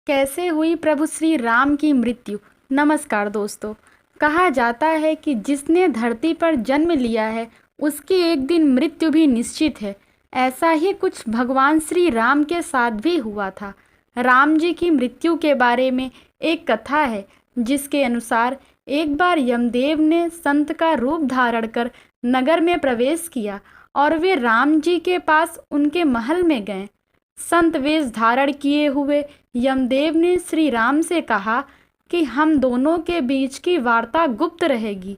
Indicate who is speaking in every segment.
Speaker 1: कैसे हुई प्रभु श्री राम की मृत्यु। नमस्कार दोस्तों। कहा जाता है कि जिसने धरती पर जन्म लिया है उसकी एक दिन मृत्यु भी निश्चित है। ऐसा ही कुछ भगवान श्री राम के साथ भी हुआ था। राम जी की मृत्यु के बारे में एक कथा है जिसके अनुसार एक बार यमदेव ने संत का रूप धारण कर नगर में प्रवेश किया और वे राम जी के पास उनके महल में गए। संत वेश धारण किए हुए यमदेव ने श्री राम से कहा कि हम दोनों के बीच की वार्ता गुप्त रहेगी।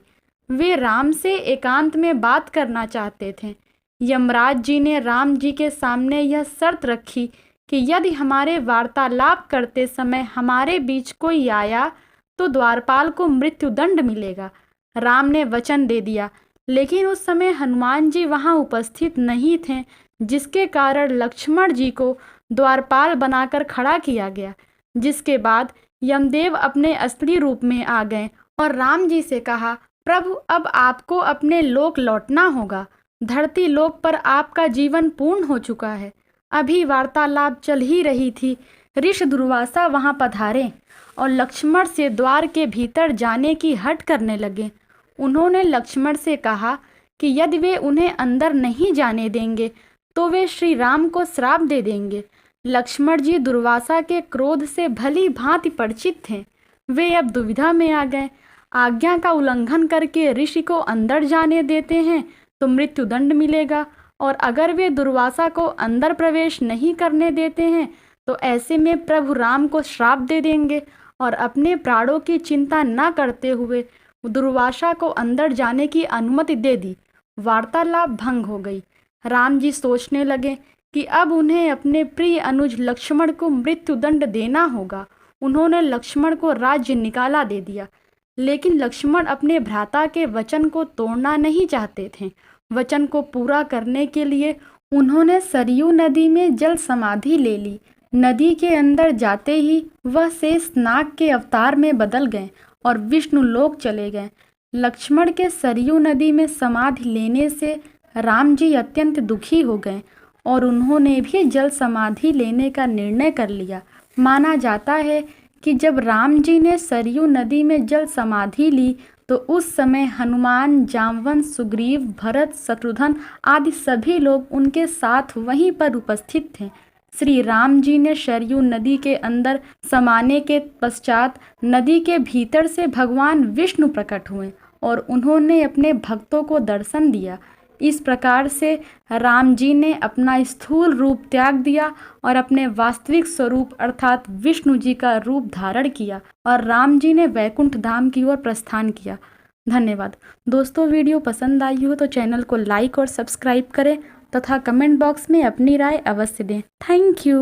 Speaker 1: वे राम से एकांत में बात करना चाहते थे। यमराज जी ने राम जी के सामने यह शर्त रखी कि यदि हमारे वार्तालाप करते समय हमारे बीच कोई आया तो द्वारपाल को मृत्युदंड मिलेगा। राम ने वचन दे दिया, लेकिन उस समय हनुमान जी वहां उपस्थित नहीं थे, जिसके कारण लक्ष्मण जी को द्वारपाल बनाकर खड़ा किया गया। जिसके बाद यमदेव अपने असली रूप में आ गए और राम जी से कहा, प्रभु अब आपको अपने लोक लौटना होगा। धरती लोक पर आपका जीवन पूर्ण हो चुका है। अभी वार्तालाप चल ही रही थी, ऋषि दुर्वासा वहां पधारे और लक्ष्मण से द्वार के भीतर जाने की हट करने लगे। उन्होंने लक्ष्मण से कहा कि यदि वे उन्हें अंदर नहीं जाने देंगे तो वे श्री राम को श्राप दे देंगे। लक्ष्मण जी दुर्वासा के क्रोध से भली भांति परिचित थे। वे अब दुविधा में आ गए। आज्ञा का उल्लंघन करके ऋषि को अंदर जाने देते हैं तो मृत्युदंड मिलेगा, और अगर वे दुर्वासा को अंदर प्रवेश नहीं करने देते हैं तो ऐसे में प्रभु राम को श्राप दे देंगे। और अपने प्राणों की चिंता न करते हुए दुर्वासा को अंदर जाने की अनुमति दे दी। वार्तालाप भंग हो गई। राम जी सोचने लगे कि अब उन्हें अपने प्रिय अनुज लक्ष्मण को मृत्युदंड देना होगा। उन्होंने लक्ष्मण को राज्य निकाला दे दिया, लेकिन लक्ष्मण अपने भ्राता के वचन को तोड़ना नहीं चाहते थे। वचन को पूरा करने के लिए उन्होंने सरयू नदी में जल समाधि ले ली। नदी के अंदर जाते ही वह शेष नाग के अवतार में बदल गए और विष्णु लोक चले गए। लक्ष्मण के सरयू नदी में समाधि लेने से राम जी अत्यंत दुखी हो गए और उन्होंने भी जल समाधि लेने का निर्णय कर लिया। माना जाता है कि जब राम जी ने सरयू नदी में जल समाधि ली तो उस समय हनुमान, जामवंत, सुग्रीव, भरत, शत्रुघ्न आदि सभी लोग उनके साथ वहीं पर उपस्थित थे। श्री राम जी ने सरयू नदी के अंदर समाने के पश्चात नदी के भीतर से भगवान विष्णु प्रकट हुए और उन्होंने अपने भक्तों को दर्शन दिया। इस प्रकार से राम जी ने अपना स्थूल रूप त्याग दिया और अपने वास्तविक स्वरूप अर्थात विष्णु जी का रूप धारण किया और राम जी ने वैकुंठ धाम की ओर प्रस्थान किया। धन्यवाद दोस्तों। वीडियो पसंद आई हो तो चैनल को लाइक और सब्सक्राइब करें तथा कमेंट बॉक्स में अपनी राय अवश्य दें। Thank you.